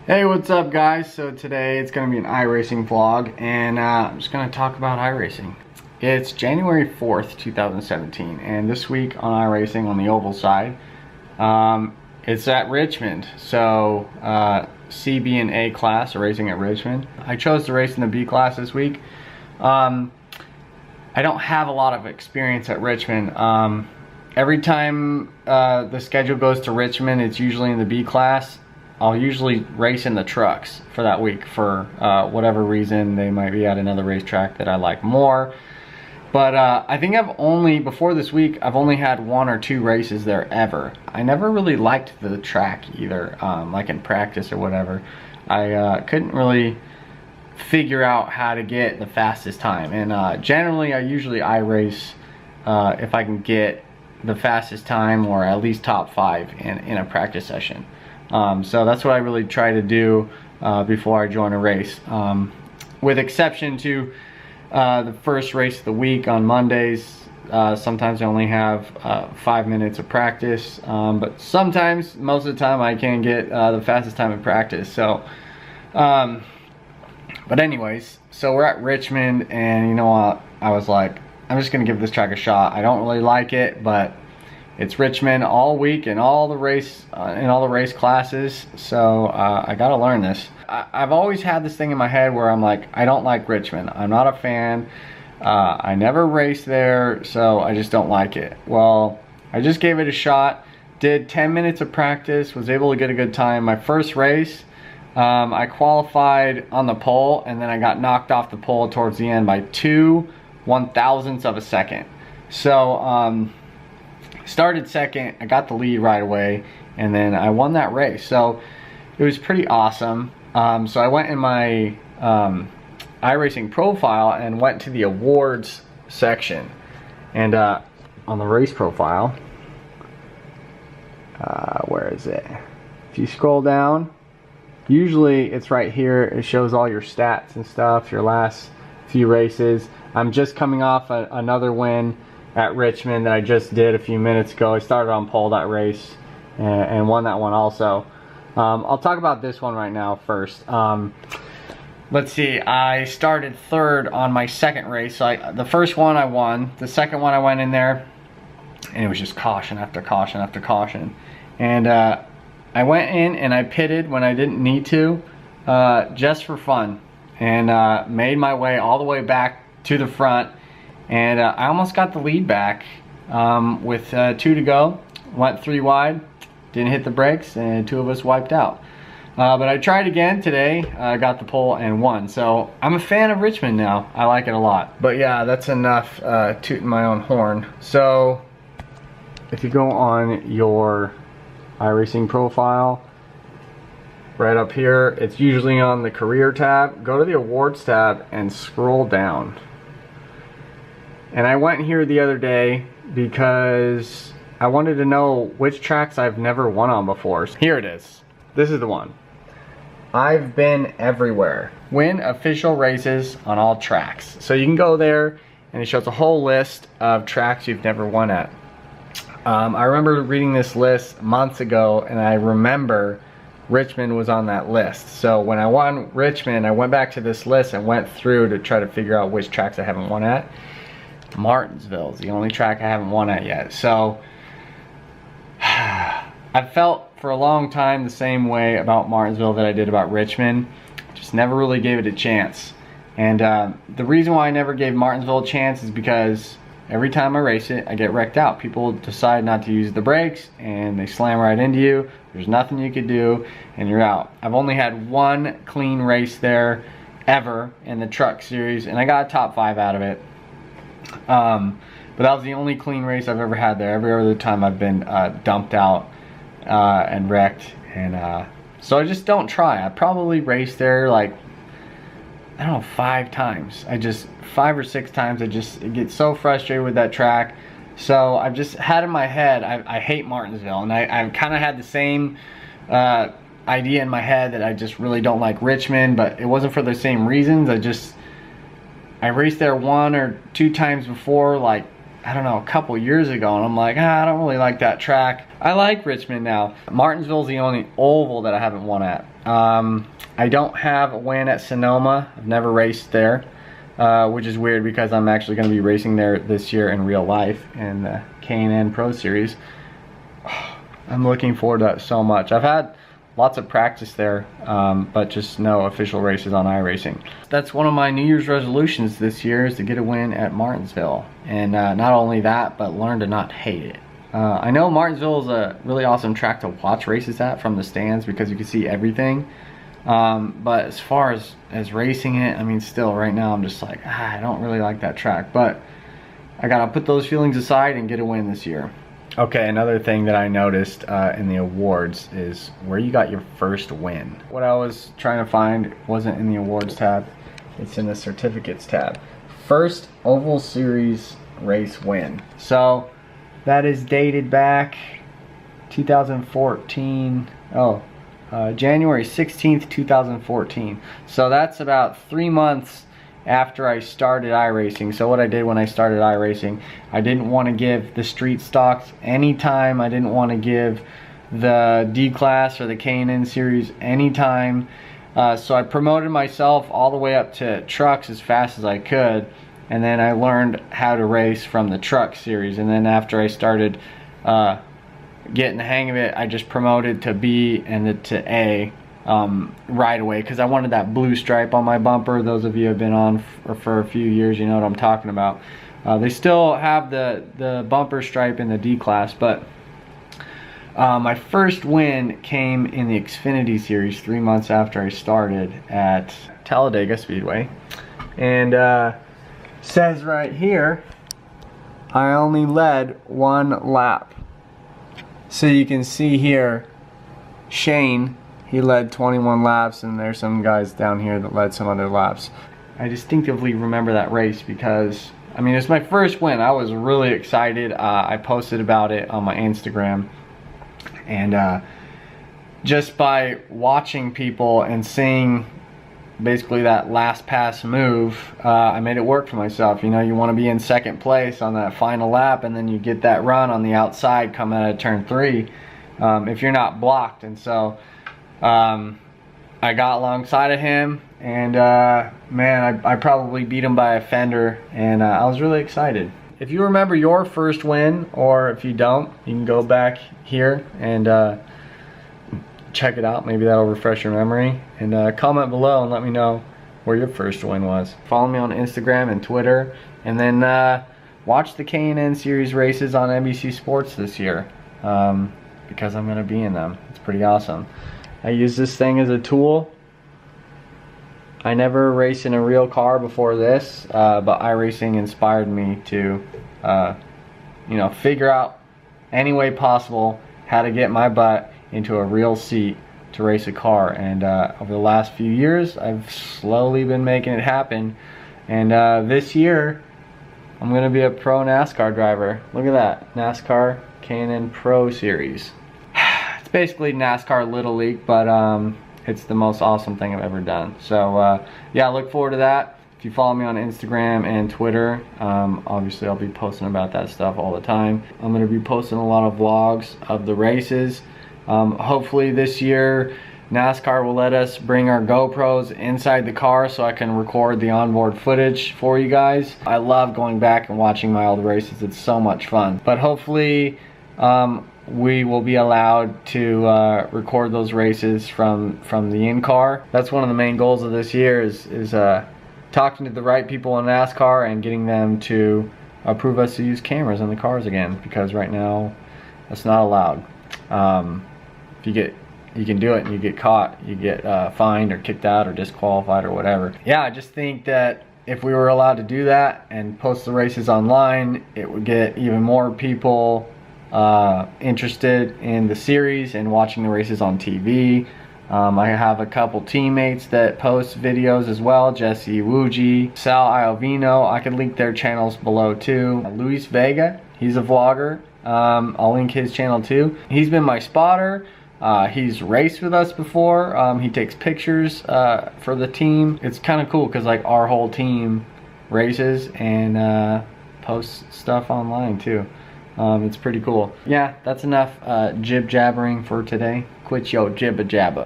Hey, what's up guys? So today it's going to be an iRacing vlog, and I'm just going to talk about iRacing. It's January 4th, 2017, and this week on iRacing on the oval side, it's at Richmond. So C, B, and A class are racing at Richmond. I chose to race in the B class this week. I don't have a lot of experience at Richmond. Every time the schedule goes to Richmond, it's usually in the B class. I'll usually race in the trucks for that week for whatever reason. They might be at another racetrack that I like more. But I think before this week, I've only had 1 or 2 races there ever. I never really liked the track either, like in practice or whatever. I couldn't really figure out how to get the fastest time. And generally, I race if I can get the fastest time or at least top 5 in a practice session. So that's what I really try to do before I join a race, with exception to the first race of the week on Mondays. Sometimes I only have 5 minutes of practice, but sometimes, most of the time, I can get the fastest time in practice. So, but anyways, so we're at Richmond, and you know what, I was like, I'm just gonna give this track a shot. I don't really like it, but it's Richmond all week in all the race classes, so I gotta learn this. I've always had this thing in my head where I'm like, I don't like Richmond. I'm not a fan. I never raced there, so I just don't like it. Well, I just gave it a shot. Did 10 minutes of practice. Was able to get a good time. My first race, I qualified on the pole, and then I got knocked off the pole towards the end by 2/1000ths of a second. So started second, I got the lead right away, and then I won that race. So it was pretty awesome. So I went in my iRacing profile and went to the awards section. And on the race profile, where is it? If you scroll down, usually it's right here. It shows all your stats and stuff, your last few races. I'm just coming off another win at Richmond that I just did a few minutes ago. I started on pole that race and won that one also. I'll talk about this one right now first. Let's see, I started 3rd on my second race. So the first one I won. The second one I went in there, and it was just caution after caution after caution. And I went in and I pitted when I didn't need to, just for fun. And made my way all the way back to the front. And I almost got the lead back with 2 to go. Went 3 wide, didn't hit the brakes, and 2 of us wiped out. But I tried again today, got the pole and won. So I'm a fan of Richmond now. I like it a lot. But yeah, that's enough tooting my own horn. So if you go on your iRacing profile, right up here, it's usually on the career tab. Go to the awards tab and scroll down. And I went here the other day because I wanted to know which tracks I've never won on before. Here it is. This is the one. I've been everywhere. Win official races on all tracks. So you can go there and it shows a whole list of tracks you've never won at. I remember reading this list months ago, and I remember Richmond was on that list. So when I won Richmond, I went back to this list and went through to try to figure out which tracks I haven't won at. Martinsville is the only track I haven't won at yet. So I felt for a long time the same way about Martinsville that I did about Richmond. Just never really gave it a chance. And the reason why I never gave Martinsville a chance is because every time I race it, I get wrecked out. People decide not to use the brakes and they slam right into you. There's nothing you could do and you're out. I've only had 1 clean race there ever in the truck series, and I got a top 5 out of it. But that was the only clean race I've ever had there. Every other time I've been dumped out and wrecked, and so I just don't try. I probably raced there like, I don't know, 5 times. 5 or 6 times. I get so frustrated with that track. So I've just had in my head, I hate Martinsville, and I kind of had the same idea in my head that I just really don't like Richmond, but it wasn't for the same reasons. I raced there 1 or 2 times before, like, I don't know, a couple years ago, and I'm like, I don't really like that track. I like Richmond now. Martinsville's the only oval that I haven't won at. I don't have a win at Sonoma. I've never raced there, which is weird because I'm actually going to be racing there this year in real life in the K&N Pro Series. I'm looking forward to that so much. I've had lots of practice there, but just no official races on iRacing. That's one of my New Year's resolutions this year, is to get a win at Martinsville. And not only that, but learn to not hate it. I know Martinsville is a really awesome track to watch races at from the stands because you can see everything. But as far as racing it, I mean, still right now I'm just like, I don't really like that track. But I gotta put those feelings aside and get a win this year. Okay, another thing that I noticed in the awards is where you got your first win. What I was trying to find wasn't in the awards tab, it's in the certificates tab. First Oval Series race win. So that is dated back 2014. January 16th, 2014. So that's about 3 months after I started iRacing. So what I did when I started iRacing, I didn't want to give the street stocks any time. I didn't want to give the D-Class or the K&N series any time. So I promoted myself all the way up to trucks as fast as I could. And then I learned how to race from the truck series. And then after I started getting the hang of it, I just promoted to B and then to A right away, because I wanted that blue stripe on my bumper. Those of you who have been on for a few years, you know what I'm talking about. They still have the bumper stripe in the D-Class, but my first win came in the Xfinity Series 3 months after I started at Talladega Speedway. And says right here, I only led 1 lap. So you can see here, Shane, he led 21 laps, and there's some guys down here that led some other laps. I distinctively remember that race because, I mean, it's my first win. I was really excited. I posted about it on my Instagram. And just by watching people and seeing basically that last pass move, I made it work for myself. You know, you want to be in second place on that final lap, and then you get that run on the outside coming out of turn 3 if you're not blocked. And so I got alongside of him, and man, I probably beat him by a fender, and I was really excited. If you remember your first win, or if you don't, you can go back here and check it out. Maybe that'll refresh your memory. And comment below and let me know where your first win was. Follow me on Instagram and Twitter, and then watch the K&N Series races on NBC Sports this year, because I'm going to be in them. It's pretty awesome. I use this thing as a tool. I never raced in a real car before this, but iRacing inspired me to you know, figure out any way possible how to get my butt into a real seat to race a car. And over the last few years, I've slowly been making it happen. And this year, I'm going to be a pro NASCAR driver. Look at that, NASCAR K&N Pro Series. It's basically NASCAR Little League, but it's the most awesome thing I've ever done. So yeah, look forward to that. If you follow me on Instagram and Twitter, obviously I'll be posting about that stuff all the time. I'm going to be posting a lot of vlogs of the races. Hopefully this year NASCAR will let us bring our GoPros inside the car so I can record the onboard footage for you guys. I love going back and watching my old races. It's so much fun. But hopefully we will be allowed to record those races from the in-car. That's one of the main goals of this year is talking to the right people in NASCAR and getting them to approve us to use cameras in the cars again, because right now that's not allowed. If you can do it and you get caught, you get fined or kicked out or disqualified or whatever. Yeah, I just think that if we were allowed to do that and post the races online, it would get even more people interested in the series and watching the races on TV. I have a couple teammates that post videos as well, Jesse Wuji, Sal Iovino. I could link their channels below too. Luis Vega, he's a vlogger. I'll link his channel too. He's been my spotter. He's raced with us before. He takes pictures for the team. It's kind of cool because like our whole team races and posts stuff online too. It's pretty cool. Yeah, that's enough jib jabbering for today. Quit yo jibba jabba.